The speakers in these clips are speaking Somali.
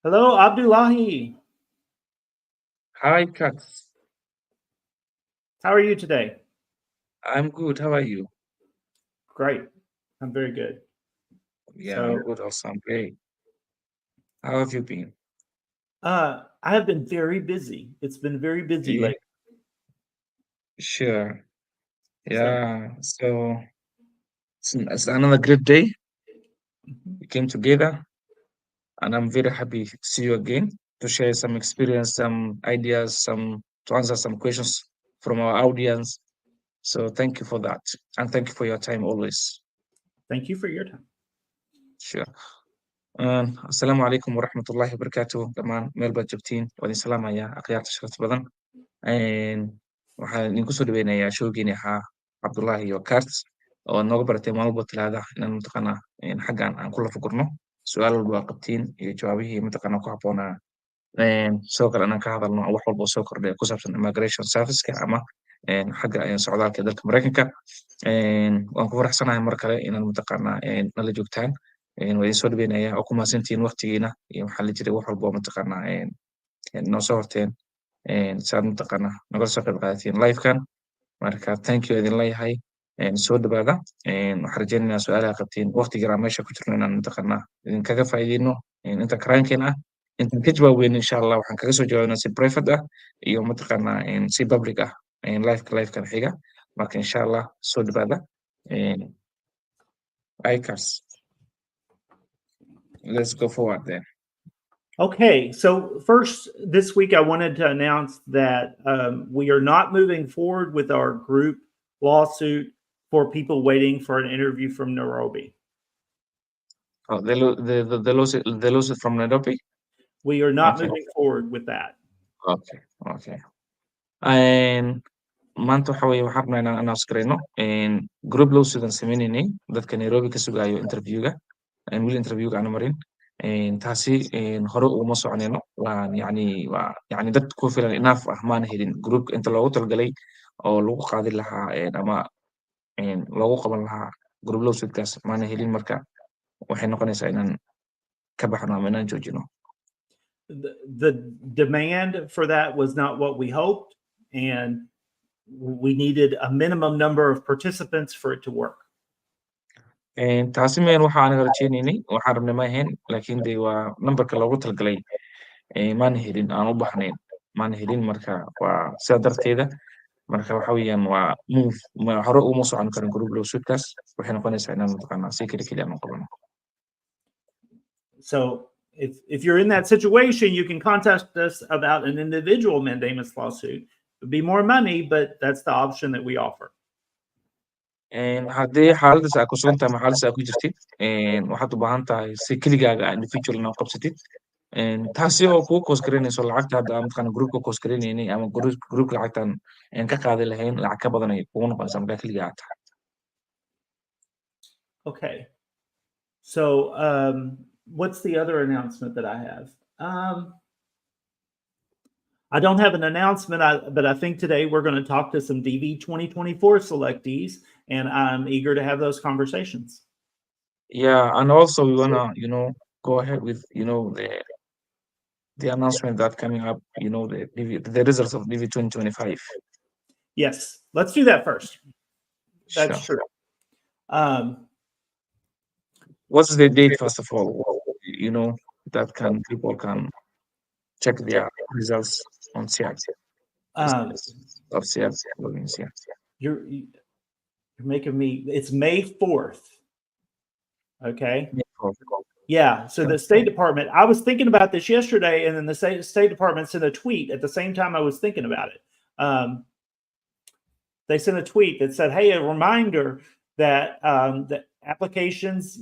Hello, Abdullahi. Hi, Kat. How are you today? I'm good. How are you? Great. I'm very good. Yeah, I'm So, good also. I'm great. How have you been? I have been very busy. It's been very busy Yeah, lately. sure. So, Yeah, so it's another great day. mhm. We came together, and I'm very happy to see you again to share some experience, some ideas, some to answer some questions from our audience. So thank you for that, and thank you for your time always. Thank you for your time. Sure. Asalaamu calaykum waraxmatullaahi wabarakaatuh dhammaan meel baad joogtiin waa idin salaamayaa akhyaarta sharafta badan. Waxaan idinku soo dhaweynayaa showgeeni ahaa Cabdullaahi iyo Karts oo aad nooga baratay maalin walba Talaada inaan mataqaanaa xaggan aan kula fagurno su-aal walba waa qabtiin iyo jawaabihii mataqaanaa ku habboonaa. Sidoo kale inaan ka hadalno wax walba oo soo kordhay ku saabsan immigration serviceka ama xagga socdaalka ee dalka Mareykanka. Waan ku faraxsanahay mar kale inaan mataqaanaa nala joogtaan. Waa idin soo dhaweynayaa oo ku mahadsantihiin waqtigiina iyo maxaa la jiray wax walba oo mataqaanaa noo soo horteen saad mataqaanaa nagala soo qayb qaadatiin livekan. Marka thank you idin leeyahay. Soo dhawaada. Waxaan rajeynaynaa su-aalaha qabtiin waqtiga aan meesha ku jirno inaan mataqaanaa idinkaga faa'iideyno inta karaankeen ah. Intaan ka jawaabeyno insha Allah waxaan kaga soo jawaabnaa si private ah iyo mataqaanaa si public ah livekan xiga. Marka insha Allah soo dhawaada. Icars. Let's go forward then. Okay. So, first, this week I wanted to announce that we are not moving forward with our group lawsuit for people waiting for an interview from Nairobi. Oh, the lawsuit from Nairobi? We are not Okay, moving forward with that. okay, okay. And maanta waxa weeye waxaan rabnaa inaan announce gareyno group lawsuit aan sameyneynay dadka Nairobi ka sugaayo interviewga weli interviewga aan marin. Taasi hore uguma soconeyno waa dad ku filan enough ah maana helin group inta loogu talagalay oo lagu qaadi lahaa ama loogu qaban lahaa group lawsuitkaas maana helin marka waxay noqonaysaa inaan ka baxno ama inaan joojino. The demand for that was not what we hoped, and we needed a minimum number of participants for it to work. Taasi meen waxa anaga rajeyneynay waxaan rabnay ma ahayn laakiin de waa nambarka loogu talagalay maana helin aan u baxnayn maana helin marka waa sidaa darteeda marka waxa weeyaan waa move hore uguma socon karin group lawsuitkaas waxay noqonaysaa inaan mataqaanaa si keli aan u qabano. So if you're in that situation, you can contact us about an individual mandamus lawsuit. It would be more money, but that's the option that we offer. Haddii xaaladdaas aad ku sugan tahay ama xaaladdaas aad ku jirtid waxaad u baahan tahay si keligaaga individual inaad qabsatid taasi oo kugu koos garaynayso lacagta hadda aan mataqaanaa groupka koos garaynaynay ama groupka lacagtan ka qaadi lahayn lacag ka badan ay kugu noqonaysaa markaa keligaa aad tahay. Okay. So what's the other announcement that I have? I don't have an announcement, but I think today we're going to talk to some DV 2024 selectees, and I'm eager to have those conversations. Yeah, and also we wanna, go ahead with, the announcement that coming up, the results of DV 2025. Yes, let's do that first. That's Sure. true. What's the date, first of all? That people can check their results on CR. Of CR logins, yeah. You're making me. It's May 4th. Okay. Yeah. So the State Department. I was thinking about this yesterday, and then the State Department sent a tweet at the same time I was thinking about it. They sent a tweet that said, "Hey, a reminder that the applications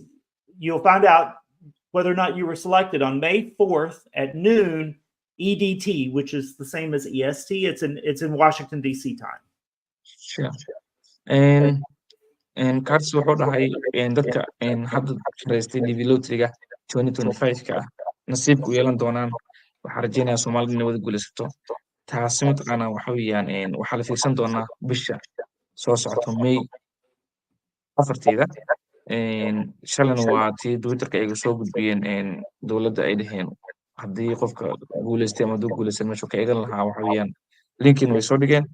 you'll find out whether or not you were selected on May 4th at noon EDT, which is the same as EST. It's in Washington D.C. time." Sure. Cards wuxuu dhahay dadka hadda shaqaystay DV lotteryga 2025ka ah nasiibku yeelan doonaan waxaa rajeynayaa Soomaalida inay wada guulaysato. Taasi mataqaanaa waxa weeyaan waxaa la fiirsan doonaa bisha soo socoto May 4teeda. Shalayna waa tii Twitterka ay soo gudbiyeen dowladda ay dhaheen haddii qofka guuleystay ama hadduu guuleysan meeshu ka eegan lahaa waxa weeyaan linkin way soo dhigeen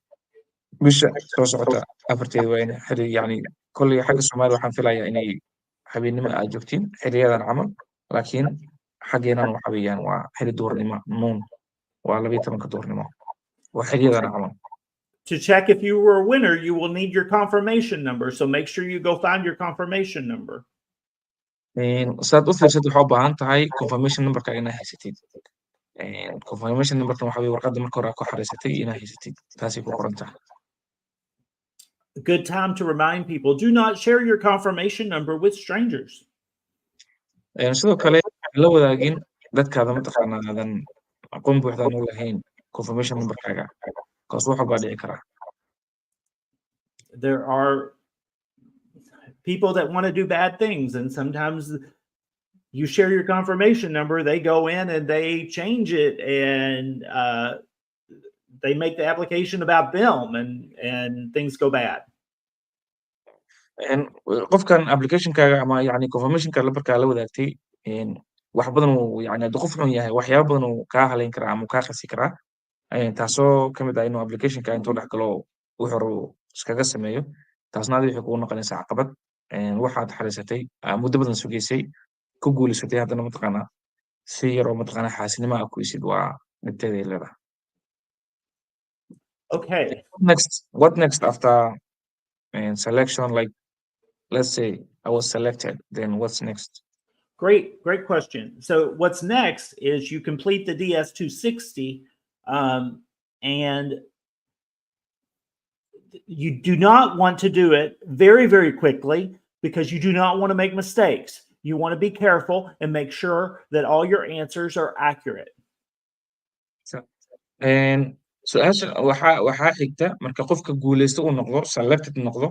bisha soo socota afarteeda waa in xiri yani kolley xagga Soomaaliya waxaan filayaa inay habeenimo aad joogtiin xiliyadan camal laakiin xaggeenan waxa weeyaan waa xili duhurnimo noon waa 12 duhurnimo waa xiliyadan camal To check if you were a winner, you will need your confirmation number. So make sure you go find your confirmation number. saad u fiirsad waxaa u baahan tahay confirmation numberka inaa haysatid confirmation numberka waxa weeye warqadda marka hore aad ku xariisatay inaa haysatid taasay ku qoran tahay A good time to remind people, do not share your confirmation number with strangers. sidoo kale la wadaagin dadkaada mataqaanaa aadan aqoon buuxdaan u lahayn confirmation numberkaaga kaas wax walbaa dhici karaa There are people that want to do bad things, and sometimes you share your confirmation number, they go in and they change it, and they make the application about them, and things go bad. qofkan applicationkaaga ama yani confirmationka lambarkaa la wadaagtay wax badan uu yani hadduu qof xun yahay waxyaaba badan uu kaa halayn karaa ama uu kaa khasi karaa taasoo ka mid ah inuu applicationka intuu dhex galo wuxuu iskaga sameeyo taasna adi waxay kugu noqonaysaa caqabad waxaad xariisatay muddo badan sugaysay ku guuleysatay haddana mataqaanaa si yaroo mataqaanaa xaasinimo ah ku isid waa dhibteeday leedahay Okay. What next after selection? Like, let's say I was selected, then what's next? Great question. So what's next is you complete the DS-260, and you do not want to do it very quickly because you do not want to make mistakes. You want to be careful and make sure that all your answers are accurate. su-aasha waxaa xigta marka qofka guuleysta uu noqdo selected noqdo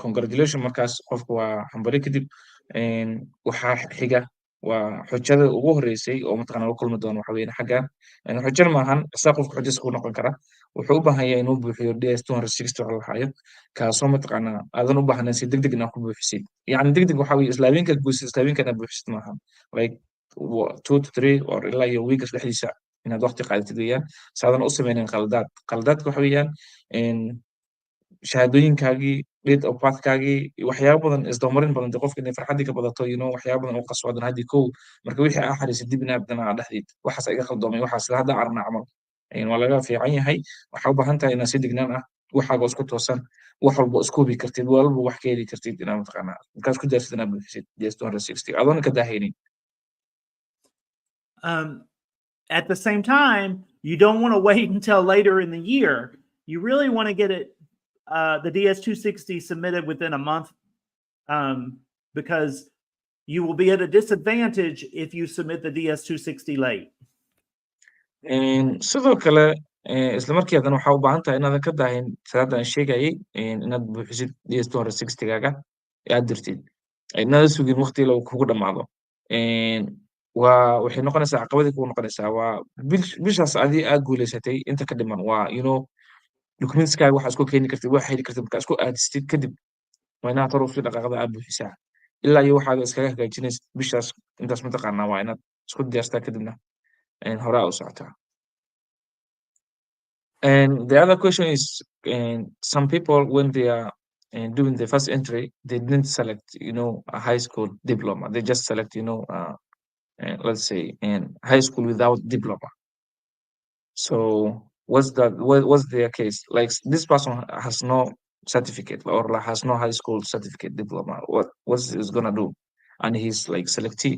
congratulation markaas qofka waa hambari kadib waxaa xiga waa xujada ugu horeysay oo mataqaana la kulmi doono waxa weeyaan xaggan xujana maahan isaa qofka xujadiisa ku noqon kara wuxuu u baahan yahay inuu buuxiyo DS-260 waxa la hayo kaasoo mataqaana aadan u baahnayn si degdeg inaad ku buuxisid yani degdeg waxa weeye islaawinka buuxisid islaawinka inaad buuxisid maahan like 2 to 3 or ilaa iyo weekas dhexdiisa inaad waqti qaadatid weeyaan saadan u sameynin qaladaadka waxa weeyaan shahaadooyinkaagii date of birthkaagii waxyaabo badan isdabamarin badan qofka inay farxadii ka badato waxyaabo badan u qasoodan haddii kow marka wixii aa xariisid dib inaad dana dhexdiid waxaas iga qaldoomay waxaas sida hadda aragna camal waa laga fiican yahay waxaa u baahan tahay inaad si degnaan ah waxaaga isku toosan wax walba isku hubi kartid walba wax ka heli kartid inaad mataqaanaa markaas ku daarsid inaad buuxisid DS-260 adoona ka daahaynin At the same time, you don't want to wait until later in the year. You really want to get it, the DS-260 submitted within a month, because you will be at a disadvantage if you submit the DS-260 late. sidoo kale isla markii haddana waxaa u baahan tahay inaadan ka daahin salaadaan sheegayay inaad buuxisid DS-260gaaga aad dirtid inaada sugin waqti lagu kugu dhamaado waxay noqonaysaa caqabadii kugu noqonaysaa waa bishaas adii aad guuleysatay inta ka dhiman waa documentskaaga waxaa isku keeni kartid wax heli kartid markaa isku aadistid kadib waa inaad hor usii dhaqaaqada aad buuxisaa ilaa iyo waxaaga iskaga hagaajinaysid bishaas intaas mataqaanaa waa inaad isku diyaarstaa kadibna horaa u socotaa and the other question is some people when they are doing the first entry they didn't select a high school diploma they just select let's say high school without diploma so what's their case like this person has no certificate or has no high school certificate diploma what's he's gonna do and he's like selectee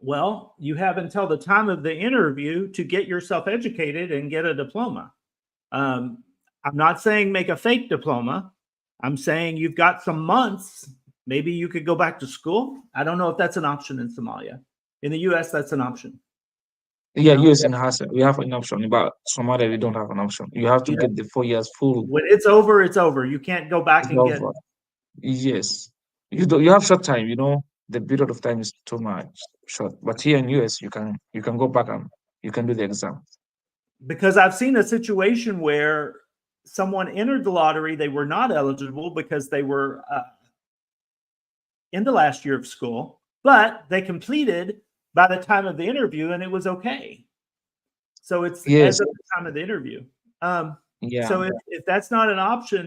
Well, you have until the time of the interview to get yourself educated and get a diploma. I'm not saying make a fake diploma. I'm saying you've got some months. Maybe you could go back to school. I don't know if that's an option in Somalia. In the US, that's an option. Yeah, US and Hassan, we have an option, but Somalia, we don't have an option. You have to get the 4 years full. When it's over, it's over. You can't go back and get. Yes, you have short time. The period of time is too much short. But here in US, you can go back and you can do the exam. Because I've seen a situation where someone entered the lottery, they were not eligible because they were in the last year of school, but they completed by the time of the interview, and it was okay. So it's Yes. as of the time of the interview. Yeah. So if that's not an option,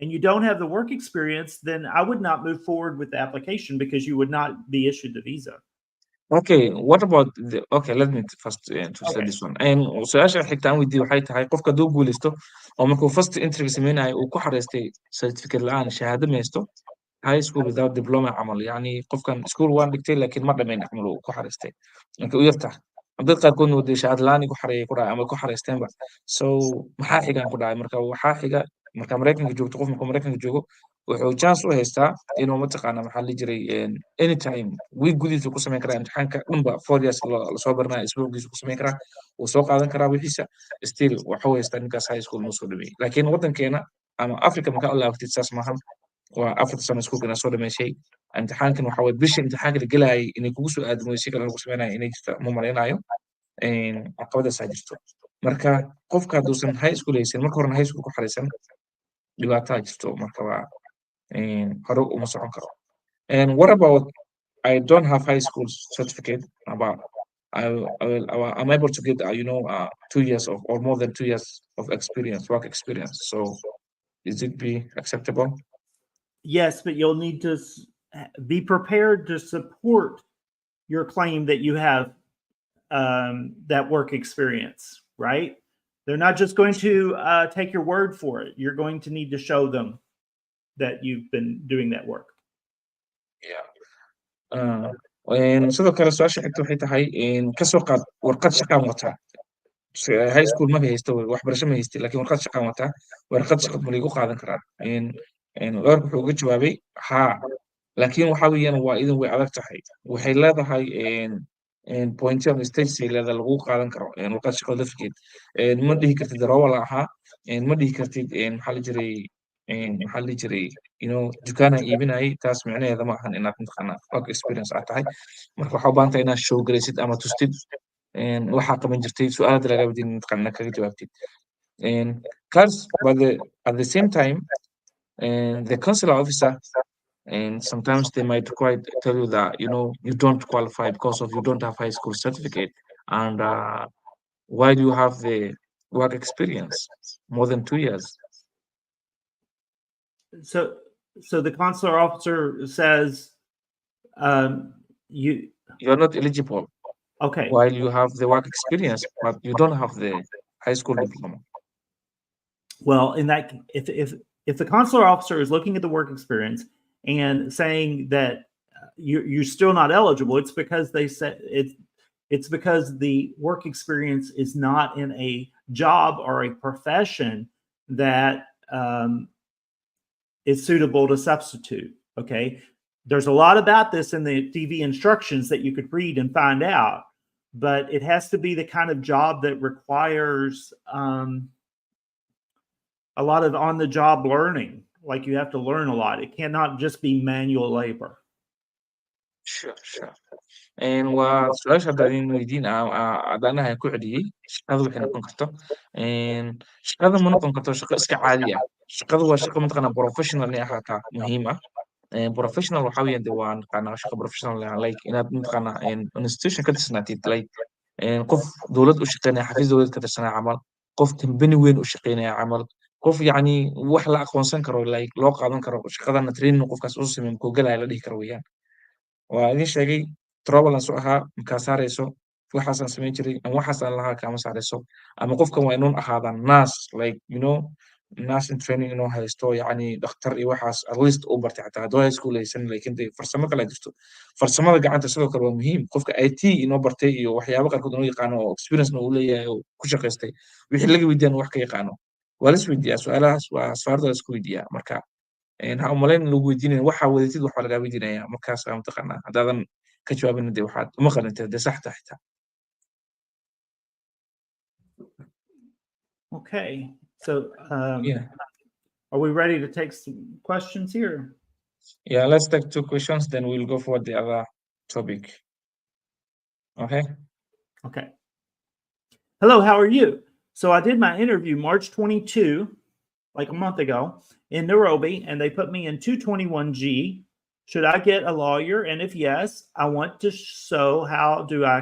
and you don't have the work experience, then I would not move forward with the application because you would not be issued the visa. Okay, what about okay, let me first translate this one. Su-aasha xigta aan weydiiyo waxay tahay qofka hadduu guulaysto oo markuu first interview sameynayo uu ku xareystay certificate la'aan shahaado ma haysto high school without diploma camal yani qofkan school waan dhigtay laakiin ma dhamayn camal uu ku xareystay marka u yartahay dad qaarkoodna wadee shahaado la'aan ku xareeyay ku dhacay ama ku xareysteenba so maxaa xigaan ku dhacay marka waxaa xiga marka Mareykanka joogto qof marka Mareykanka joogo wuxuu chance u haystaa inuu mataqaana maxaa la jiray anytime week gudihiisa ku samayn karaa imtixaanka dhanba 4 years lasoo baranaya isbuuciisa ku samayn karaa wuu soo qaadan karaa wixiisa still waxuu haystaa ninkaas high school noo soo dhameeyey laakiin waddankeena ama Africa markaa u laabatid saas maahan waa 4 sano iskuulka inaa soo dhameyshay imtixaankan waxaa waye bisha imtixaanka la gelayay inay kugu soo aadmo si kale lagu samaynayo inay jirta ma malaynayo caqabadaasaa jirto marka qofka hadduusan high school haysan marka horena high school ku xaraysan dhibaataa jirto marka waa hore uma socon karo and what about I don't have high school certificate but I'm able to get 2 years of or more than 2 years of experience work experience so is it be acceptable? Yes, but you'll need to be prepared to support your claim that you have that work experience, right? They're not just going to take your word for it. You're going to need to show them that you've been doing that work. Yeah. sidoo kale su-aasha xigta waxay tahay ka soo qaad warqad shaqaan wataa high school ma haysto waxbarasho ma haysti laakiin warqad shaqaan wataa warqad shaqad ma liigu qaadan karaa lawrka wuxuu uga jawaabay haa laakiin waxa weeyaan waa idin way adag tahay waxay leedahay pointy on stage leeda lagu qaadan karo warqad shaqada lafkeed ma dhihi kartid daroowa la ahaa ma dhihi kartid maxaa la jiray dukaanaan iibinayay taas micnaheeda ma ahan inaad mataqaanaa work experience aad tahay marka waxaa u baahan tahay inaad show garaysid ama tustid waxaa qaban jirtay su-aalada laga wadiin mataqaanaa kaga jawaabtid cars but at the same time the consular officer and sometimes they might quite tell you that you don't qualify because of you don't have high school certificate and why do you have the work experience more than 2 years? So the consular officer says you're not eligible. Okay. While you have the work experience, but you don't have the high school diploma. Well, in that, if the consular officer is looking at the work experience and saying that you're still not eligible, it's because they said it's because the work experience is not in a job or a profession that is suitable to substitute. Okay. There's a lot about this in the TV instructions that you could read and find out, but it has to be the kind of job that requires a lot of on-the-job learning. Like you have to learn a lot. It cannot just be manual labor. Sure. waa su-aasha hadda in weydiin adaanaha ku celiyey shaqada waxay noqon karto shaqada ma noqon karto shaqo iska caadi ah shaqadu waa shaqo mataqaanaa professional inay ahaataa muhiim ah professional waxa weeyaan dee waa naqaanaa shaqo professional like inaad mataqaanaa institution ka tirsanaatid like qof dowlad u shaqeynaya xafiis dowlad ka tirsanaya camal qof company weyn u shaqeynaya camal qof yacni wax la aqoonsan karo like loo qaadan karo shaqadana training qofkaas u sameyn kuu galaya la dhihi karo weeyaan waa idin sheegay travelance u ahaa markaa saarayso waxaasaan samayn jiray ama waxaasaan lahaa kaama saarayso ama qofkan waa inuun ahaadaa nas like nursing training inuu haysto yacni dhakhtar iyo waxaas at least u bartay xataa hadduu high school haysan laakiin dee farsamo kale jirto farsamada gacanta sidoo kale waa muhiim qofka IT inoo bartay iyo waxyaabo qaarkood inuu yaqaano oo experience uu leeyahay oo ku shaqaystay wixii laga weydiiyaan wax ka yaqaano waa la is weydiiyaa su-aalahaas waa asfaarda la isku weydiiyaa marka ha umalayn lagu weydiinaya waxaa wadatid waxaa lagaa weydiinaya markaas mataqaanaa haddaadan ka jawaabin dee waxaad uma qalintay dee sax tahay xitaa Okay, so are we ready to take some questions here? Yeah, let's take 2 questions, then we'll go for the other topic. Okay. Hello, how are you? So I did my interview March 22, like a month ago, in Nairobi, and they put me in 221G, Should I get a lawyer? And if yes, I want to so how do I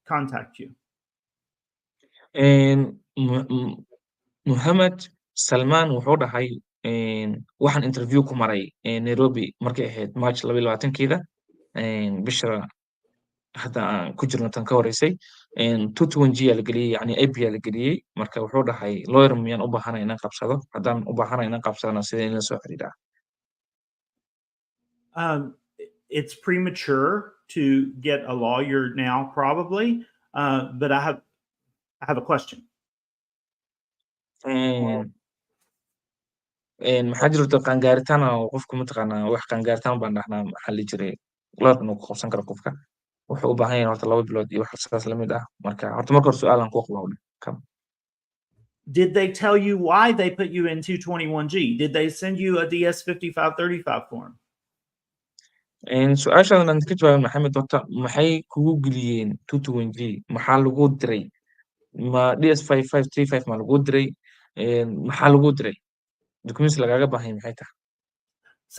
contact you? Mohammed Salman wuxuu dhahay waxaan interview ku maray Nairobi markay ahayd March 22-keeda bisha hadda aan ku jirno tan ka horeysay 221G aa la geliyey yani AP aa la geliyey marka wuxuu dhahay lawyer miyaan u baahanahay inaan qabsado haddaan u baahanahay inaan qabsadana sidee inla soo xiriiraa It's premature to get a lawyer now probably but I have a question. maxaa jirta qaangaaritaan oo qofku mataqaanaa wax qaangaaritaan baan dhahnaa maxaa la jiray lawyer inuu ku qabsan karo qofka wuxuu u baahan yahay horta 2 bilood iyo wax saas la mid ah marka horta marka hore su'aalan ku qabowna Did they tell you why they put you in 221G? Did they send you a DS 5535 form? su-aashadan aan ka jawaabin maxamed horta maxay kugu geliyeen 221G maxaa lagu diray ma DS 5535 ma lagu diray maxaa lagu diray documents lagaga baahan maxay tahay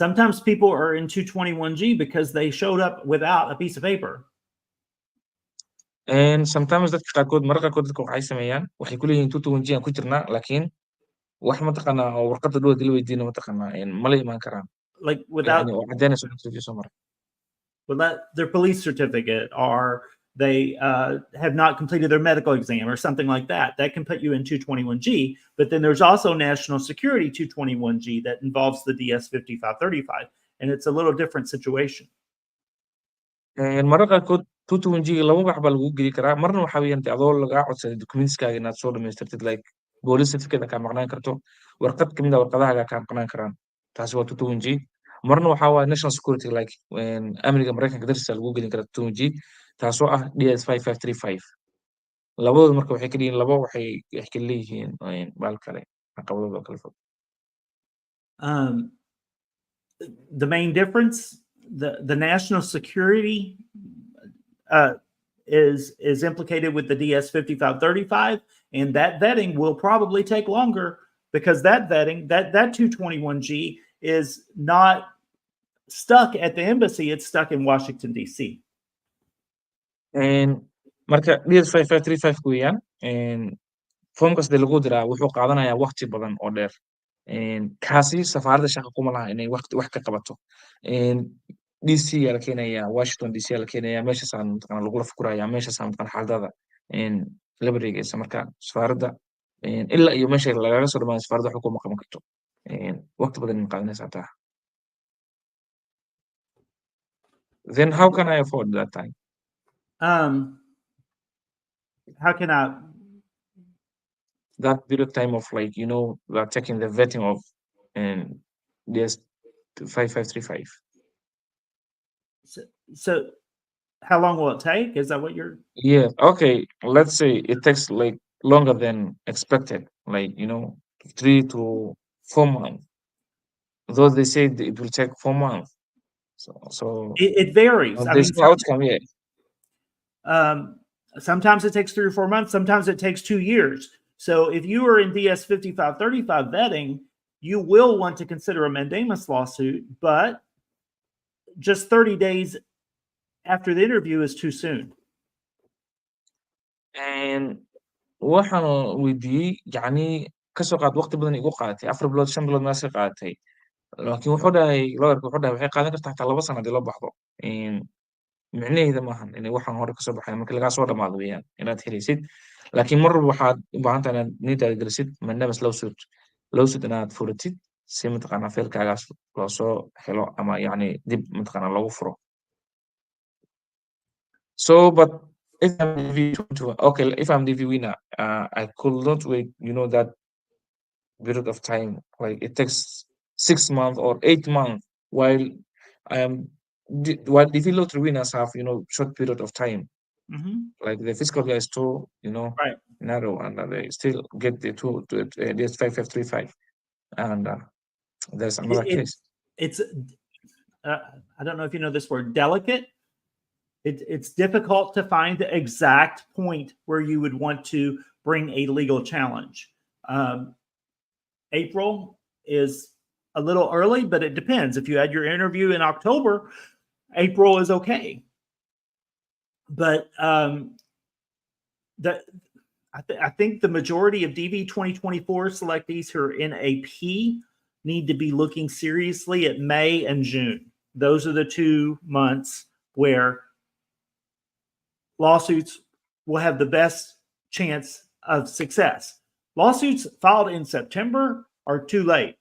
Sometimes people are in 221G because they showed up without a piece of paper. Sometimes dadka qaarkood mararka qaarkood dadka waxay sameeyaan waxay ku leeyihiin 221G aan ku jirnaa laakiin wax mataqaanaa oo warqadda dhowr dil weydiina mataqaanaa ma la imaan karaan Like without oo caddeynayso interview soo maray without their police certificate or they have not completed their medical exam or something like that. That can put you in 221G. But then there's also national security 221G that involves the DS 5535. And it's a little different situation. mararka qaarkood 221G laba wax baa lagu geli karaa marna waxa weeyaan adoo lagaa codsaday documentskaaga inaad soo dhamaystirtid like police certificate kaa maqnaan karto warqad kamid ah warqadahaaga kaa maqnaan karaan taasi waa 221G marna waxa waa national security like amniga maraykanka dartiisa lagu gelin karaa 221G taasoo ah DS 5535 labadooda marka waxay ka dhihiin laba waxay ka leeyihiin baal kale caqabadooda kala fog the main difference the national security is implicated with the DS 5535 and that vetting will probably take longer because that vetting that 221G is not stuck at the embassy, it's stuck in Washington DC. marka DS 5535 weeyaan formkas de lagu diraa wuxuu qaadanayaa waqti badan oo dheer kaasi safaaradda shaqo kuma laha inay wax ka qabato DC yaa la keenayaa Washington DC yaa la keenayaa meeshaasaan mataqaana lagula fikirayaa meeshaasaan mataqaana xaaladada la wareegaysa marka safaaradda ilaa iyo meesha lagaga soo dhamaan safaaradda wax kuma qaban karto waqti badan in qaadanaysa taa then how can I afford that time how can I that period of time of like they're checking the vetting of DS 5535 so how long will it take? Is that what you're yeah okay let's say it takes like longer than expected like 3 to 4 months though they say it will take 4 months so it varies. There's no outcome yet. Sometimes it takes 3 or 4 months, sometimes it takes 2 years. So if you are in DS 5535 vetting, you will want to consider a mandamus lawsuit, but just 30 days after the interview is too soon. And waxaan weydiiyey yani kasoo qaad waqti badan igu qaadatay 4 bilood 5 bilood meesha qaadatay laakiin wuxuu dhahay lawyerka wuxuu dhahay waxay qaadan kartaa xataa 2 sano hadii loo baxdo micnaheeda maahan inay waxaan hore kasoo baxay marka lagaa soo dhamaado weeyaan inaad helaysid laakiin mar walba waxaad u baahan tahay inaad niyadaada gelisid mandamus lawsuit inaad furatid si mataqaanaa feelkaagaas loo soo helo ama yani dib mataqaanaa loogu furo so but if I'm DV winner I could not wait that period of time like it takes 6 months or 8 months while DV lottery winners have short period of time like the fiscal year is too right. narrow and they still get the DS 5535 and there's another case it's I don't know if you know this word delicate. It's difficult to find the exact point where you would want to bring a legal challenge. April is a little early, but it depends. If you had your interview in October, April is okay. But I think the majority of DV 2024 selectees who are in AP need to be looking seriously at May and June. Those are the 2 months where lawsuits will have the best chance of success. Lawsuits filed in September are too late.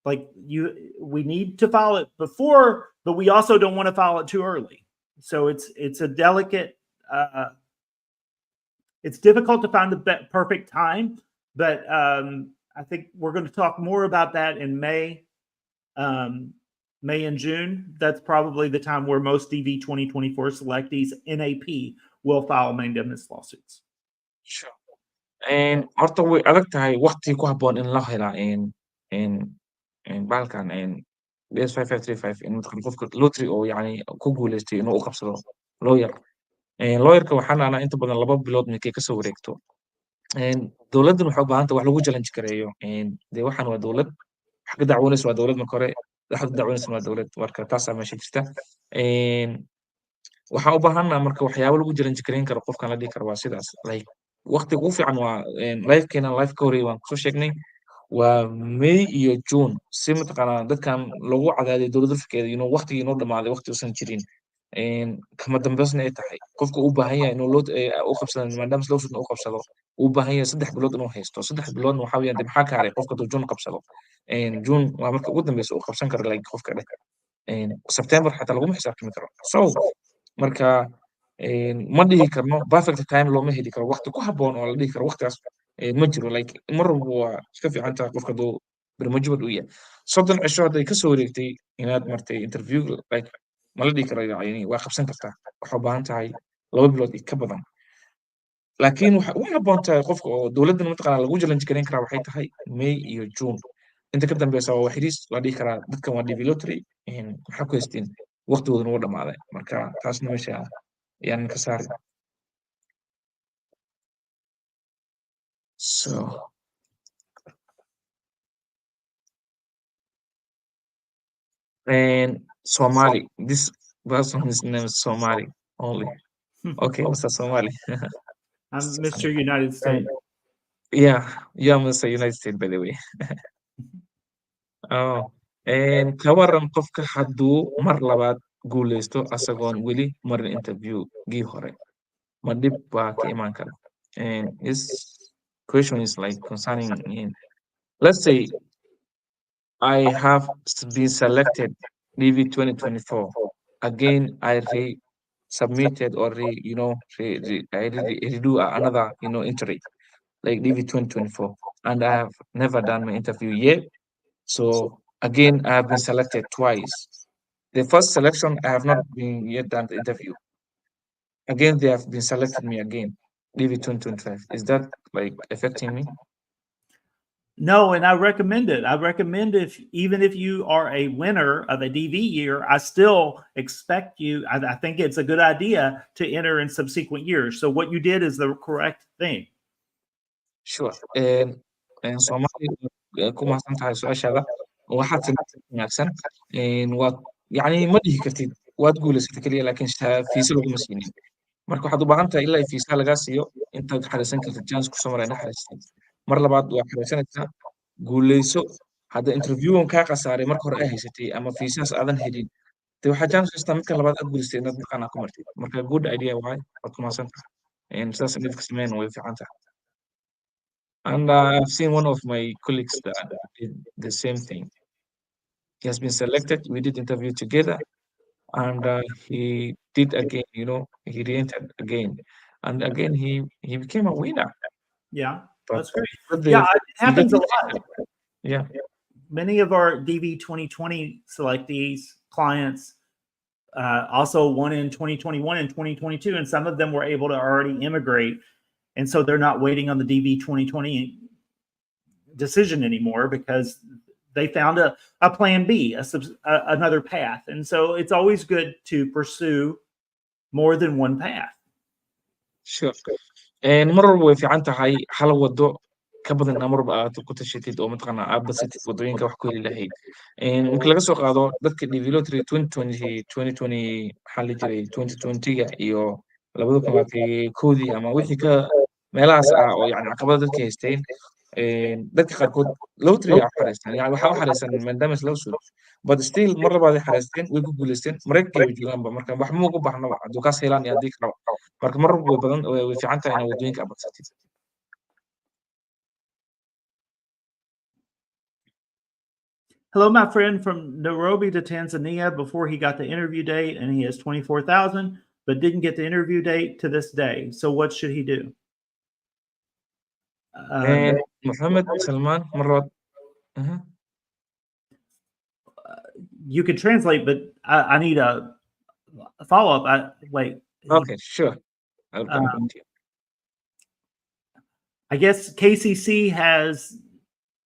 Like we need to file it before, but we also don't want to file it too early. So it's a delicate. It's difficult to find the perfect time, but I think we're going to talk more about that in May, May and June. That's probably the time where most DV 2024 selectees in AP will file mandamus lawsuits. Sure. And horta way adag tahay waqti ku habboon in la helaa bahalkan BS 5535 in mataqan qofka lottery oo yani ku guuleystay inuu u qabsado lawyer. Lawyerka waxaan aanaa inta badan 2 bilood markay kasoo wareegto. Dowladdan waxay u baahan tahay wax lagu challenge gareeyo. Dee waxaan waa dowlad, wax ka dacwoonaysa waa dowlad marka hore, waxa ka dacwoonaysa waa dowlad. Marka taasaa meesha jirta. Waxaan u baahannahay marka waxyaabo lagu challenge gareyn karo qofkan la dhihi karo waa sidaas. Like waqtiga ugu fiican waa live-keena live ka horeeyay waan kusoo sheegnay waa May iyo June si mataqaanaa dadkan lagu cadaadiyo dowladda lafkeeda inuu waqtigii inoo dhamaaday waqti uusan jirin. Kama dambaysna ay tahay qofka u baahan yahay inuu u qabsado maadaama lawsuit u qabsado u baahan yahay 3 bilood inuu haysto 3 biloodna waxa weeyaan maxaa ka haray qofka duu June qabsado. June waa marka ugu dambaysa uu qabsan karo like qofka dheh. September xataa laguma xisaabtami karo. So marka ma dhihi karno perfect time looma heli karo waqti ku habboon oo la dhihi karo waqtigaas ma jiro like mar walba waa iska fiican tahay qofka duu barnaamijyada u yahay 30 cisho hadday ka soo wareegtay inaad martay interview like ma la dhihi karo yani waa qabsan kartaa waxaa u baahan tahay 2 bilood iyo ka badan laakiin waxa u habboon tahay qofka oo dowladdan mataqaanaa lagu challenge gareyn karaa waxay tahay May iyo June inta ka dambeysa waa xiriis la dhihi karaa dadkan waa DV lottery maxaa ku haystiin waqtigoodana wuu dhamaaday marka taasna meesha ayaan ka saari. So Somali, this person's name is Somali only. Okay, Mr. Somali. I'm Mr. United States. Yeah, you're Mr. United States, by the way. Oh, ka waran qofka hadduu mar labaad guuleysto asagoon weli marin interview-gii hore ma dhib baa ka imaan kara. His question is like concerning let's say I have been selected DV 2024. Again, I submitted or I redo another entry like DV 2024, and I have never done my interview yet. So again, I have been selected twice. The first selection, I have not been yet done the interview. Again, they have been selected me again, DV 2025. Is that like affecting me? No, and I recommend it. I recommend even if you are a winner of a DV year, I still expect you. I think it's a good idea to enter in subsequent years. So what you did is the correct thing. Sure. Somali ku mahadsan tahay su-aashaada waxaad wanaagsan waad yani ma dhihi kartid waad guulaysatay keliya laakiin fiisa laguma siinin marka waxaad u baahan tahay ilaa fiisa lagaa siiyo intaad xariisan kartid chance ku soo maray xariistay mar labaad waa xariisanaysaa guulayso hadda interview-on kaa khasaaray marka hore ay haysatay ama fiisaas aadan helin de waxaa chance haystaa midka labaad aad guulaystay inaad mataqaanaa ku martid marka good idea waay waad ku mahadsan tahay sidaas midka sameyn way fiican tahay. And I've seen one of my colleagues that did the same thing. He has been selected. We did interview together, and he did again. He re-entered again, and again he became a winner. Yeah, but that's great. Yeah, it happens a lot. Yeah, many of our DV 2020 selectees clients also won in 2021 and 2022, and some of them were able to already immigrate. And so they're not waiting on the DV 2020 decision anymore because they found a plan B, another path. And so it's always good to pursue more than one path. Sure. Mar walba way fiican tahay hal wado ka badan marba aad ku tashatid oo mataqaanaa aad basatid wadooyinka wax ku heli lahayd marka laga soo qaado dadka developtory 2020 maxaa la jiray 2020ga iyo 2021 ama wixii ka meelahaas oo yani caqabada dadka haysteen dadka qaarkood lottery aa xareystaan yani waxaa u xareysan maadaama isla sud but still mar labaad ay xareysteen way ku guuleysteen maraykankay way joogaanba marka wax ma ugu baahnaba hadduu kaas helaan iyo haddii kalaba marka mar walba way badan way fiican tahay inaad wadooyinka abadsatid Hello, my friend from Nairobi to Tanzania before he got the interview date, and he has 24,000, but didn't get the interview date to this day. So what should he do? Mohammed Salman, Marwat. You can translate, but I need a follow-up. Wait. Okay, sure. I'll come back to you. I guess KCC has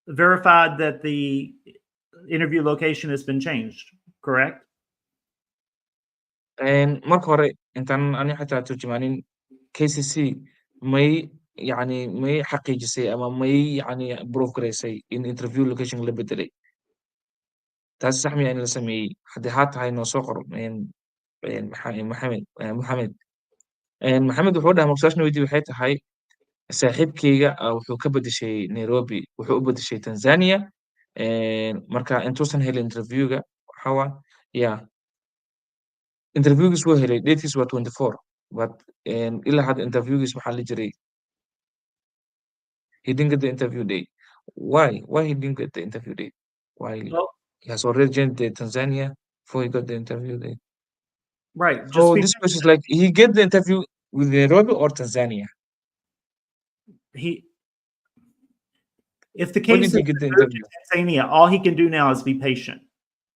verified that the interview location has been changed, correct? marka hore intaan ani xataa turjumaanin KCC may يعني may xaqiijisay ama may يعني proof gareysay in interview location la bedelay taas sax miyaa in la sameeyey haddii haa tahay noo soo qor maxamed wuxuu dhahay maqsaashna weydii waxay tahay saaxiibkayga wuxuu ka bedeshay Nairobi wuxuu u bedeshay Tanzania marka intuusan helin interviewga waxaa yeah interviewgiis wuu helay datekiis waa 24 but ilaa hadda interviewgiis waxaa la jiray he didn't get the interview date why he didn't get the interview date why he has already joined the Tanzania before he got the interview date right so this question is like he get the interview with Nairobi or Tanzania if the case is Tanzania, all he can do now is be patient.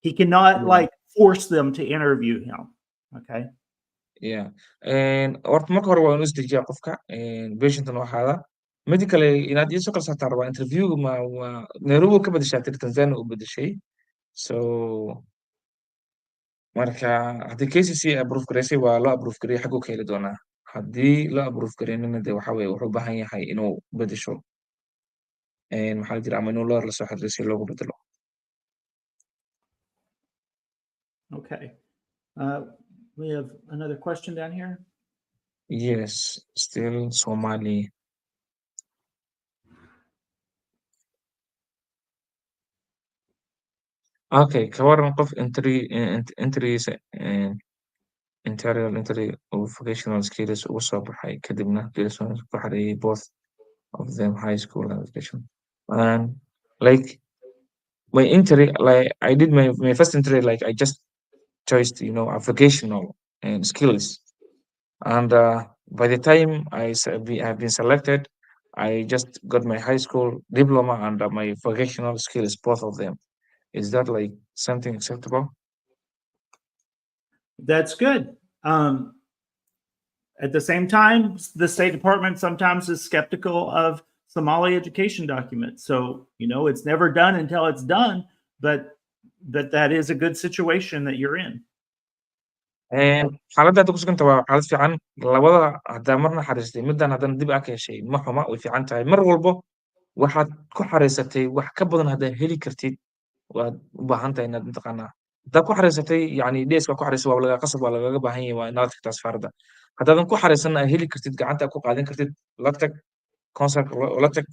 He cannot like force them to interview him. Okay. Yeah. horta marka hore waa inuu isdejiyaa qofka patientan waxaada mid kale inaad iisoo kala saartaa rabaa interviewga ma Nairobi ka bedeshaa tiri Tanzania u bedeshay so marka haddii KCC approve gareysay waa loo approve gareeyay xaguu ka heli doonaa haddii loo approve gareynina dee waxa weye wuxuu u baahan yahay inuu bedesho maxaa la jira ama inuu loo la soo xiriiro si loogu bedelo okay we have another question down here. Yes, still Somali. Okay, kawaran qof entries interior entry of vocational skills ugu soo baxay kadibna Pearson ku xareeyay both of them high school education and like my entry like I did my first entry like I just choiced a vocational and skills and by the time I've been selected I just got my high school diploma and my vocational skills both of them is that like something acceptable that's good at the same time the State Department sometimes is skeptical of Somali education documents so it's never done until it's done but that is a good situation that you're in xaaladda hadda ku suganta waa xaalad fiican labada haddaa marna xariistay middan haddana dib aa ka heshay ma xuma way fiican tahay mar walbo waxaad ku xariisatay wax ka badan haddaad heli kartid waad u baahan tahay inaad mataqaanaa haddaad ku xariisatay yani dheeska ku xariisa waa laga qasab waa lagaga baahan yahay waa inaad tagtaa safaaradda haddaadan ku xariisanna aad heli kartid gacanta aad ku qaadan kartid la tag consulka la tag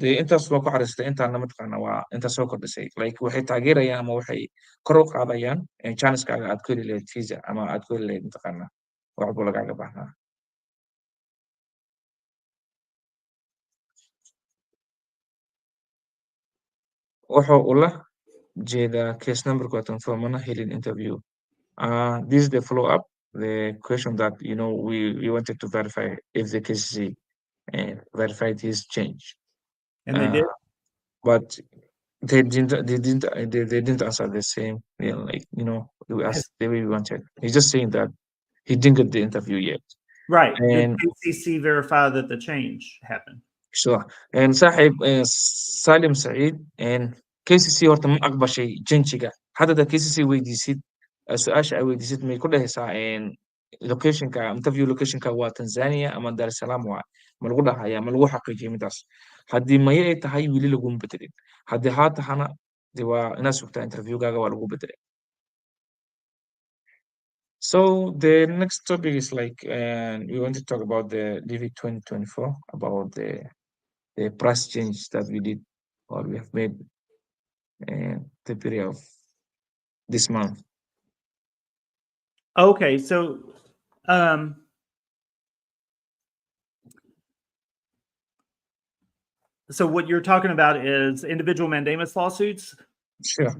dee intaas waa ku xariistay intaana mataqaanaa waa intaas soo kordhisay like waxay taageerayaan ama waxay kor u qaadayaan chanskaaga aad ku heli lahayd visa ama aad ku heli lahayd mataqaanaa wax walbo lagaaga baahnaa wuxuu ula jeedaa case numberku waa tan mana helin interview this is the follow up the question that we wanted to verify if the KCC verified his change and they did but they didn't answer the same like we asked the way we wanted he's just saying that he didn't get the interview yet right and did KCC verify that the change happened sure and saaxiib Salim Said and KCC horta ma aqbashay change-ga hadda KCC weydiisid su-aasha ay weydiisid may ku dhahaysaa locationka interview locationka waa Tanzania ama Dar es Salaam waa ma lagu dhahayaa ma lagu xaqiijiyay midaas haddii maya ay tahay weli laguma bedelin haddii haa tahana dee waa inaad sugtaa interviewgaaga waa lagu bedelay. So the next topic is like we want to talk about the DV 2024 about the price change that we did or we have made the period of this month. Okay, so so what you're talking about is individual mandamus lawsuits. Sure.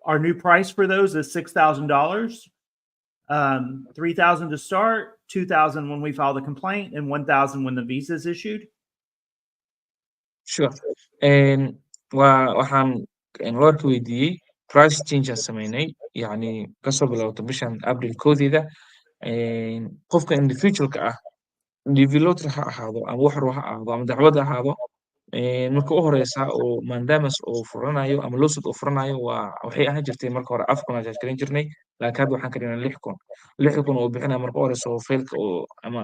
Our new price for those is $6,000. $3,000 to start, $2,000 when we file the complaint, and $1,000 when the visa is issued. Sure. waxaan lorka weydiiyey price change aan sameynay yani kasoo bilowda bishan April koodida qofka individualka ah developer ha ahaado ama waxro ha ahaado ama dacwad ha ahaado marka u horeysa oo mandamus oo furanayo ama lawsuit oo furanayo waxay ahaan jirtay marka hore afkuna jaajgarin jirnay laakiin hadda waxaan ka dhignay 6,000 oo bixinaya marka u horeysa oo failka oo ama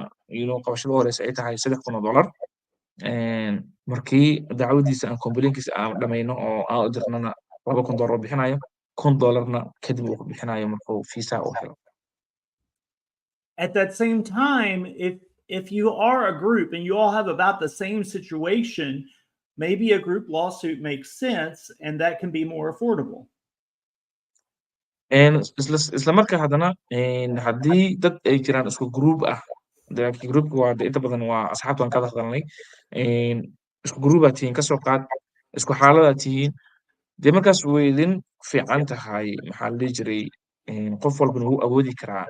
qabashada u horeysa ay tahay $3,000 markii dacwadiisa aan complainkiisa aan dhamayno oo aan u dirnana $2,000 oo bixinayo $1,000na kadib uu bixinayo markuu visa uu helo. At that same time, if you are a group and you all have about the same situation, maybe a group lawsuit makes sense and that can be more affordable. isla marka haddana haddii dad ay jiraan isku group ah groupka waa inta badan waa asxaabta aan ka hadalnay isku group aad tihiin kasoo qaad isku xaaladaad tihiin dee markaas way idin fiican tahay maxaa la dhihi jiray qof walbana wuu awoodi karaa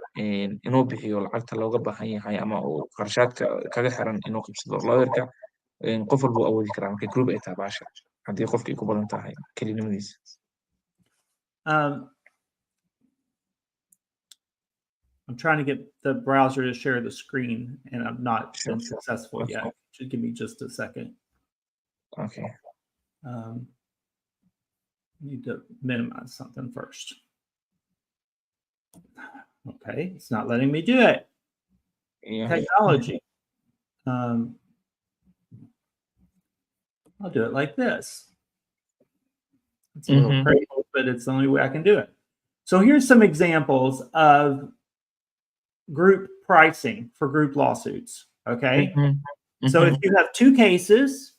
inuu bixiyo lacagta looga baahan yahay ama uu qarshaadka kaga xiran inuu qabsado lawyerka qof walba wuu awoodi karaa markay group ay tahay baasha haddii qofkii ku badan tahay kelinimadiisa. I'm trying to get the browser to share the screen and I'm not been successful yet. Should give me just a second. Okay. Need to minimize something first. Okay, it's not letting me do it. Yeah. Technology. I'll do it like this. It's a little crazy, but it's the only way I can do it. So here's some examples of group pricing for group lawsuits. Okay. So if you have 2 cases,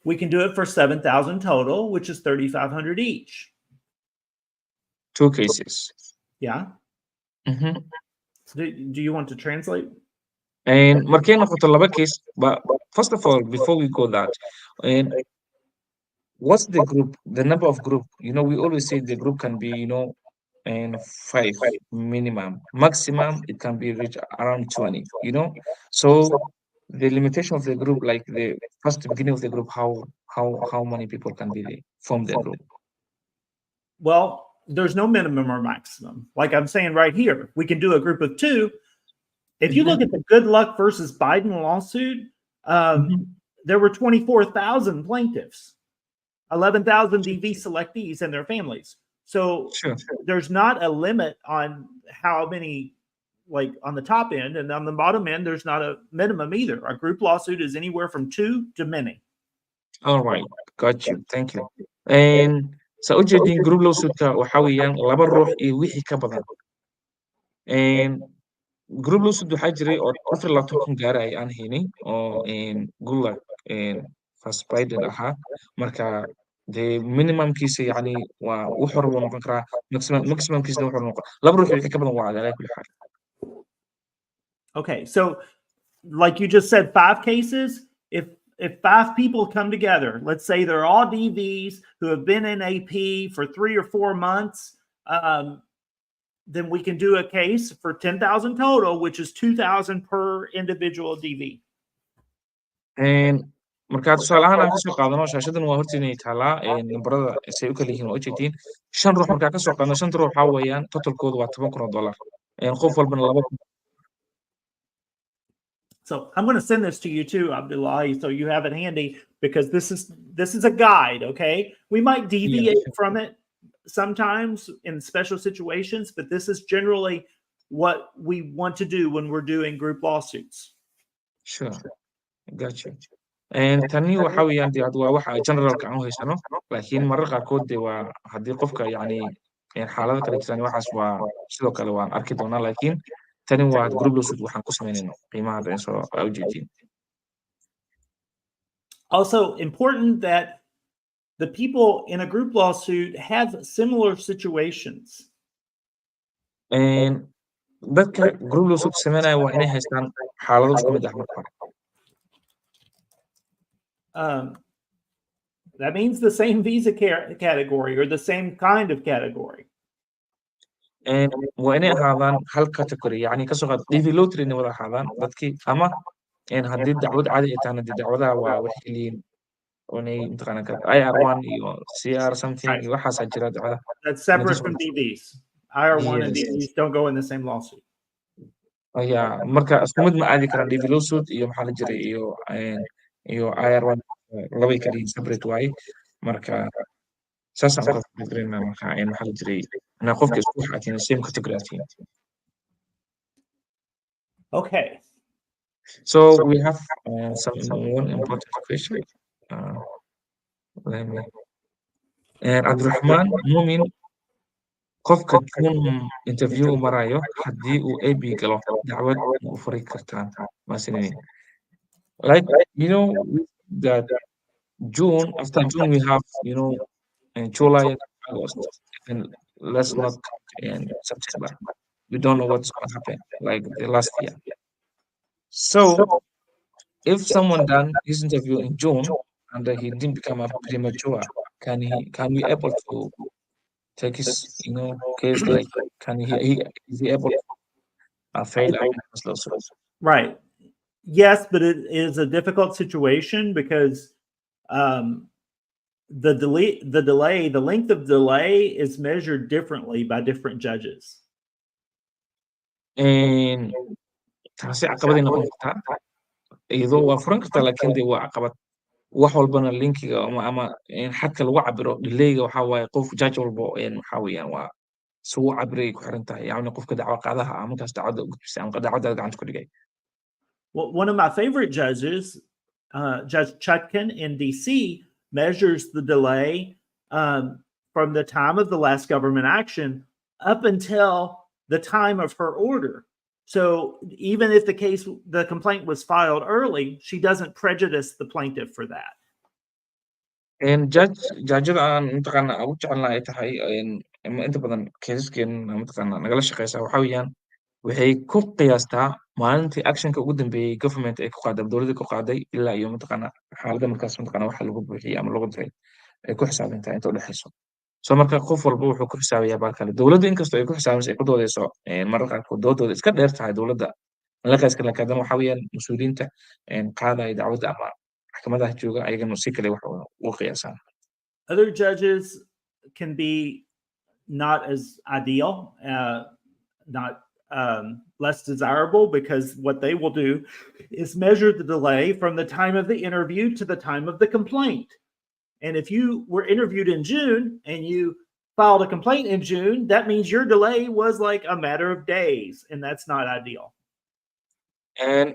we can do it for $7,000 total, which is $3,500 each. 2 cases. Yeah. So do you want to translate? And markay noqoto 2 case, but first of all, before we go that, what's the group, the number of group? We always say the group can be, 5 minimum. Maximum, it can be reached around 20, So the limitation of the group, like the first beginning of the group, how many people can be form the group? Well, there's no minimum or maximum. Like I'm saying right here, we can do a group of 2. If you look at the Good Luck versus Biden lawsuit, there were 24,000 plaintiffs, 11,000 DV selectees and their families. So there's not a limit on how many, like on the top end, and on the bottom end, there's not a minimum either. A group lawsuit is anywhere from 2 to many. All right, got you. Thank you. And sa u jeedin group lawsuitka waxa weeyaan 2 ruux iyo wixii ka badan. Group lawsuit waxaa jiray oo 24,000 gaaray aan haynin oo Good Luck first Biden ahaa marka the minimum kiisa yani waa wuxuu rabo noqon karaa maximum kiisa wuxuu noqon 2 ruux wixii ka badan waa cadaalad kulli xaal. Okay, so like you just said, 5 cases. If 5 people come together, let's say they're all DVs who have been in AP for 3 or 4 months, then we can do a case for $10,000 total, which is $2,000 per individual DV. marka tusaale ahaan aan kasoo qaadano shaashadan waa hortiinay taalaa nambarada say u kala yihiin waa ujeedtiin 5 ruux markaa kasoo qaadano 5 ruux waxaa weeyaan totalkooda waa $10,000 qof walbana 2,000. So I'm going to send this to you too, Abdullahi, so you have it handy, because this is a guide. Okay, we might deviate from it sometimes in special situations, but this is generally what we want to do when we're doing group lawsuits. Sure. gotcha. Tani waxa weeyaan dee waa waxa generalka aan u haysano, laakiin mararka qaarkood dee waa haddii qofka yacni xaalado kale jiraan waxaas waa sidoo kale waan arki doonaa, laakiin tani waa group lawsuit waxaan ku samaynayno qiimaha hadda in soo ujeedin. Also important that the people in a group lawsuit have similar situations. Dadka group lawsuit samaynaya waa inay haystaan xaalado isku mid ah marka hore. That means the same visa category or the same kind of category. waa inay ahaadaan hal category, yacni ka soo qaad DV lottery inay wada ahaadaan dadkii, ama haddii dacwad caadi ay tahana dee dacwadaha waa waxay leeyihiin inay mataqaana IR1 iyo CR something iyo waxaasaa jira dacwada. That's separate from DVs. IR1 and DVs don't go in the same lawsuit. Yeah, marka isku mid ma aadi karaan DV lawsuit iyo maxaa la jiray iyo IR1 labay kala yihiin separate waaye. Marka saasaan u kala fikirinaa marka maxaa la jiray inaa qofka isku waxaatiin same category aatiin. Okay. So we have one important question. Let me. Abdurrahman Mumin, qofka June interview marayo haddii uu AB galo dacwad ma u furi kartaan maasiniin. Like that June, after June we have July and August, and let's not in September. We don't know what's going to happen like the last year. So if someone done his interview in June and he didn't become a premature, can we able to take his case, like is he able to fail against lawsuit? Right. Yes, but it is a difficult situation because the length of delay is measured differently by different judges. Taasi caqabad noqon kartaa, iyadoo waa furan kartaa, laakiin dee waa caqabad. Wax walbana linkiga ama xadka lagu cabiro delayga waxa waaye qof judge walbo waxa weeyaan waa suu cabiray ku xiran tahay, yacni qofka dacwo qaadaha ama markaas dacwadda u gudbisay ama dacwadda gacanta ku dhigay. Well, one of my favorite judges, Judge Chutkan in DC, measures the delay from the time of the last government action up until the time of her order. So even if the complaint was filed early, she doesn't prejudice the plaintiff for that. Judgeada aan mataqaana ugu jecelnahay ay tahay inta badan keesaskeena mataqaana nagala shaqeysaa waxa weeyaan waxay ku qiyaastaa maalintii actionka ugu dambeeyay government ay ku qaaday dowladda ku qaaday ilaa iyo mataqaana xaaladda markaas mataqaana waxa lagu buuxiyay ama lagu diray ay ku xisaabintaa inta u dhexeyso. So marka qof walba wuxuu ku xisaabayaa baa kale. Dowladda inkastoo ay ku xisaabayso ay ku doodeyso mararka qaarkood doodooda iska dheer tahay dowladda malakaska laakiin waxa weeyaan mas-uuliyiinta qaadaya dacwadda ama maxkamadaha jooga ayagana si kale wax u qiyaasaan. Other judges can be not as ideal, not less desirable, because what they will do is measure the delay from the time of the interview to the time of the complaint. And if you were interviewed in June and you filed a complaint in June, that means your delay was like a matter of days, and that's not ideal. And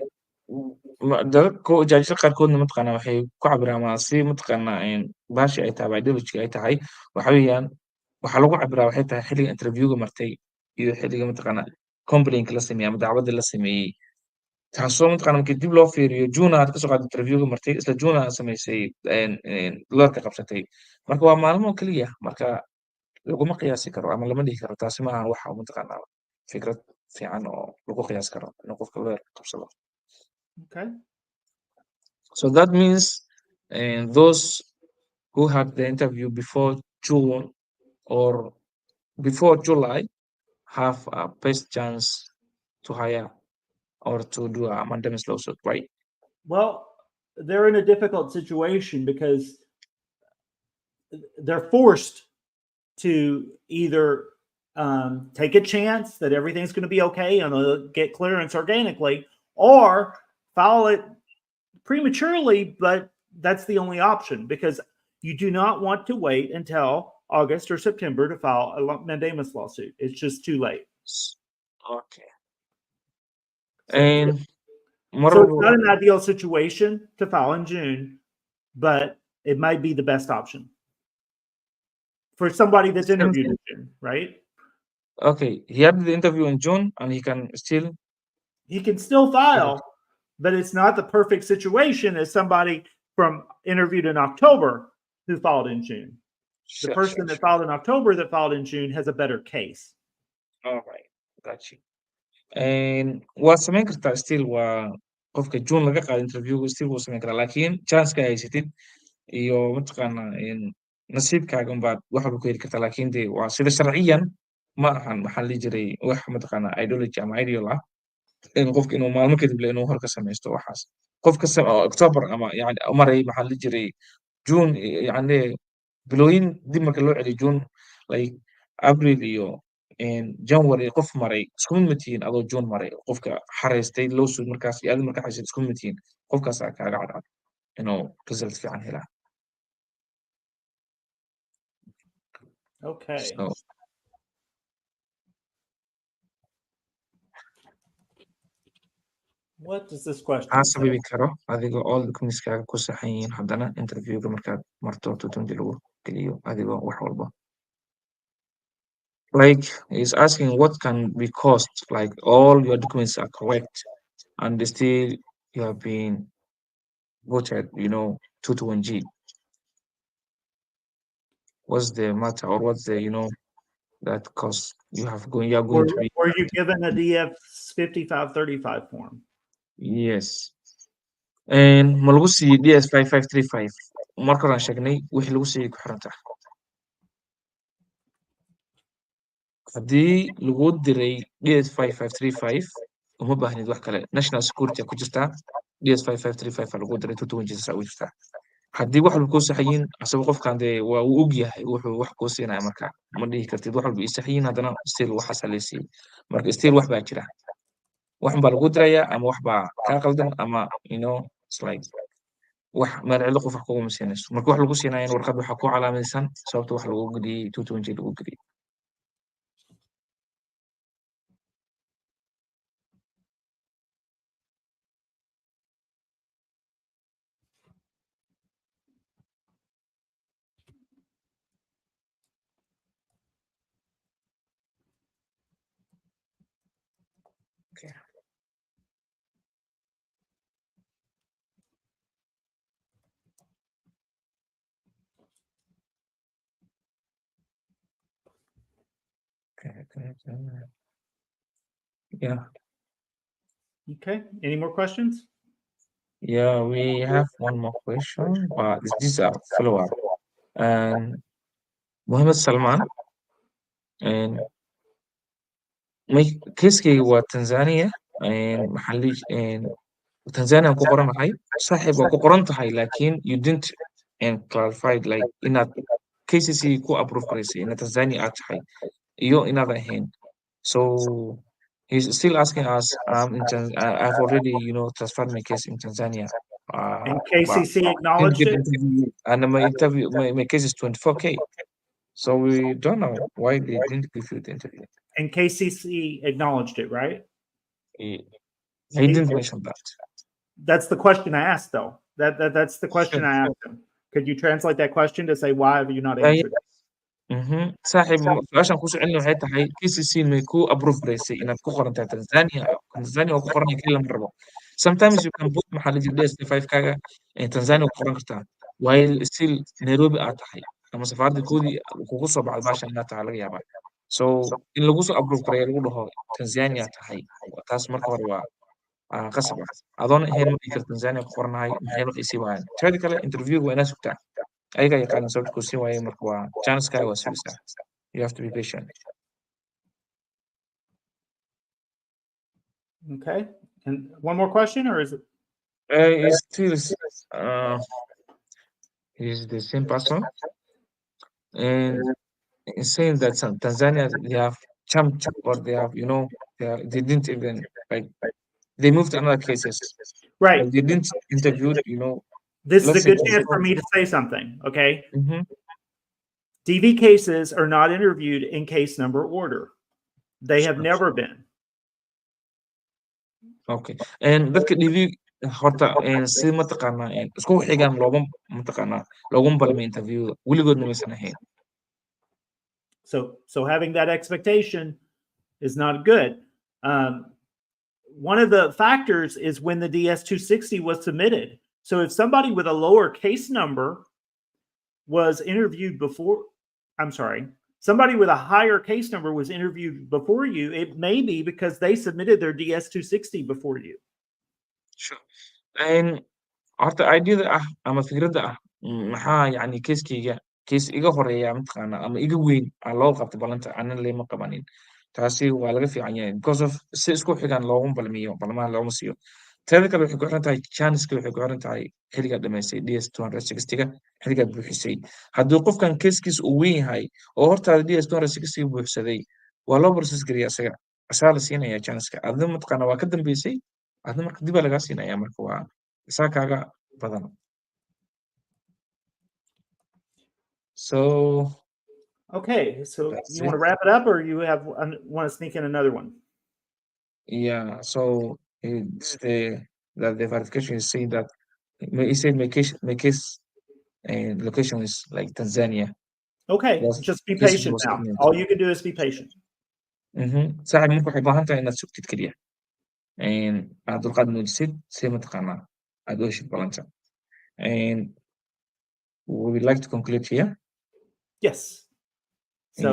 dadka judge qaarkoodna mataqaana waxay ku cabiraan ama si mataqaana baashi ay tahay ideology ay tahay waxa weeyaan waxa lagu cabiraa waxay tahay xilliga interviewga martay iyo xilliga mataqaana complaint la sameeyay ama dacwadda la sameeyay. taasoo mataqaana markii dib loo fiiriyo June aad ka soo qaaday interviewga martay isla June aad samaysay lorka qabsatay. Marka waa maalmo kaliya, marka laguma qiyaasi karo ama lama dhihi karo taasi ma aha waxa mataqaana fikrad fiican oo lagu qiyaas karo in qofka loo qabsado. Okay. So that means those who had the interview before June or before July have a best chance to hire or to do a mandamus lawsuit, right? Well, they're in a difficult situation because they're forced to either take a chance that everything's going to be okay and they'll get clearance organically, or file it prematurely, but that's the only option because you do not want to wait until August or September to file a mandamus lawsuit. It's just too late. Okay. And So it's not an ideal situation to file in June, but it might be the best option for somebody that's interviewed in June, right? Okay, he had the interview in June, and he can still file, but it's not the perfect situation as somebody from interviewed in October who filed in June. The person that filed in October that filed in June has a better case. All right, got you. And waad samayn kartaa still waa qofka June laga qaado interviewga still wuu samayn karaa laakiin chance-ka haysatid iyo mataqaanaa nasiibkaaga unbaad wax walba ku heli kartaa laakiin dee waa sida sharciyan ma ahan maxaa la dhihi jiray wax mataqaanaa ideology ama ideal ah in qofka inuu maalmo kadib le inuu horka samaysto waxaas qofka October ama yani maray maxaa la dhihi jiray June yani bilooyin dib marka loo celiyo June like April iyo January qof maray isku mid ma tihiin adoo June maray qofka xareystay lawsuit markaas iyo adiga markaa xareystay isku mid ma tihiin qofkaas aa kaaga cadcad inuu result fiican helaa Okay. So, what does this question maxaa say? sababi karo adigoo all documentskaaga ku saxan yihiin haddana interviewga markaad marto 2020 lagu geliyo adigoo wax walba like he's asking what can be caused like all your documents are correct and still you have been voted 221G. What's the matter or what's the that cause you are going to be were you given a DF 5535 form? yes and ma lagu siiyey DS 5535 marka horaan sheegnay wixii lagu siiyey ku xiran tahay haddii lagu diray DS 5535 uma baahnid wax kale national security ku jirtaa DS 5535 aa lagu diray 221 ugu jirtaa haddii wax walba kuu saxayiin asaga qofkan dee waa uu og yahay wuxuu wax kuu siinaya marka ma dhihi kartid wax walba ii saxayiin haddana still waxaasaa lee siiyey marka still wax baa jira waxan baa lagu dirayaa ama wax baa kaa qaldan ama it's like wax meel cidlo qof wax kuguma siinayso marka wax lagu siinaya in warqad waxaa ku calaamaysan sababta wax lagu geliyey 220 lagu geliyey okay. Yeah. Okay. Any more questions? Yeah, we have one more question, but these are follow-up. And Mohammed Salman, and my kiiskayga waa Tanzania, and Tanzania aan ku qoranahay saaxiib waa ku qoran tahay laakiin you didn't clarified like inaad KCC ku approve garaysay inaad Tanzania aad tahay iyo inaad ahayn so he's still asking us I've already transferred my case in Tanzania and KCC acknowledged it and my case is 24K so we don't know why they didn't give you the interview and KCC acknowledged it, right? He didn't mention that. That's the question I asked, though. That's the question I asked him. Could you translate that question to say why have you not answered it? saaxiib su-aashan ku socelin waxay tahay KCC may ku approve garaysay inaad ku qoran tahay Tanzania oo ku qoran kii lama rabo sometimes you can put maxaa la jira DS5 kaaga Tanzania ku qoran kartaa while still Nairobi aad tahay ama safaaradda koodii kugu soo baxda baasha inaad tahay laga yaabaa so in lagu soo approve gareeyo lagu dhaho Tanzania tahay taas marka hore waa qasab ah adoon ahayn ma dhihi karto Tanzania ku qoranahay maxay wax isii waayaan teeda kale interview waa inaad sugtaa ayaga yaqaanan sababta ku siin waayay marka waa chance kaaga waa sugaysaa you have to be patient Okay. And one more question, or is it? It's still he's the same person and he's saying that Tanzania they have jumped or they have they didn't even like they moved to another cases Right. like they didn't interview this is a good chance for me to say something, okay? DV cases are not interviewed in case number order. They have never been. Okay. Dadka DV horta si mataqaanaa isku xigaan looguma balmin interview weligoodna maysan ahayn. So having that expectation is not good. One of the factors is when the DS-260 was submitted. So if somebody with a lower case number was interviewed before, I'm sorry, somebody with a higher case number was interviewed before you, it may be because they submitted their DS-260 before you. Sure. Horta idea ama fikradda maxaa yani case iga horeeya mataqaanaa ama iga weyn loo qabtay ballanta aanan lema qabanin. Taasi waa laga fiican yahay because of si isku xigaan looguma balmiyo, balmaha looma siiyo. Teeda kale waxay ku xiran tahay chanceska waxay ku xiran tahay xilligaad dhamaysay DS-260 xilligaad buuxisay. Hadduu qofkan casekiisa uu weyn yahay oo hortaada DS-260 buuxsaday, waa loo process geliya isaga. Asaa la siinaya chanceka. Adna mataqaanaa waa ka dambeysay, adna marka dib baa lagaa siinaya marka waa isaa kaaga badan. So Okay, so that's you want to it. wrap it up, or you want to sneak in another one? Yeah. So this is the verification is saying that he said my case and location is like Tanzania. Okay, Was just be this patient was now. ignorant. All you can do is be patient. Saaxiib marka waxay baahan tahay inaad sugtid keliya aad dulqaad muujisid si mataqaanaa aad u heshid balanta. We would like to conclude here. Yes. So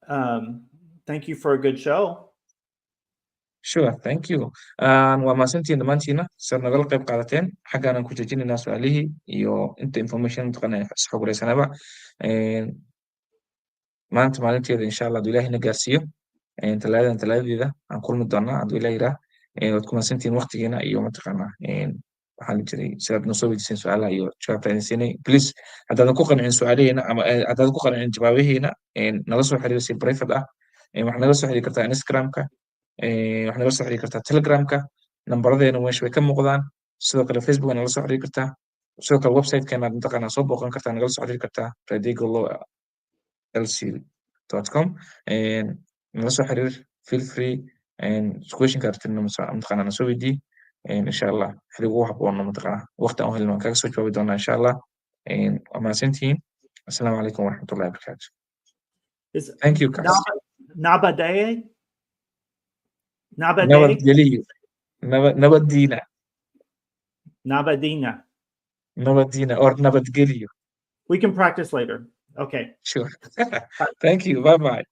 Yeah. Thank you for a good show. Sure, thank you. Waa mahadsantihiin dhammaantiina saad nagala qayb qaadateen xaggaan aan ku jejinaynaa su-aalihii iyo inta information mataqaanaa isxoguraysanaba. Maanta maalinteeda insha Allah hadduu Ilaahay na gaarsiiyo talaadadeeda aan kulmi doonaa hadduu Ilaahay yiraah. Waad ku mahadsantihiin waqtigiina iyo mataqaanaa waxaa la jiray sidaad noo soo weydiiseen su-aalaha iyo jawaabta idin siinay. Please haddaadan ku qancin su-aalaheena ama haddaadan ku qancin jawaabaheena nala soo xiriir si private ah. Waxaad nala soo xiriiri kartaa Instagramka, waxaad nala soo xiriiri kartaa Telegramka, nambaradeena meesha way ka muuqdaan. Sidoo kale Facebook nala soo xiriiri kartaa. Sidoo kale website-keena mataqaanaa soo booqan kartaa, nagala soo xiriiri kartaa radiogolowlc.com. Nala soo xiriir, feel free questionka aragtidna mataqaanaa na soo weydii. Insha Allah xilliga ugu habboon mataqaanaa waqti aan u helno waan kaga soo jawaabi doonaa insha Allah. Waa mahadsantihiin. Assalaamu calaykum waraxmatullahi wabarakaatu. Thank you, guys. Nabadeye? Nabadgeliyo. Nabaddiina. Nabadina. Nabaddiina or nabadgeliyo. We can practice later. Okay. Sure. Thank you. Bye-bye.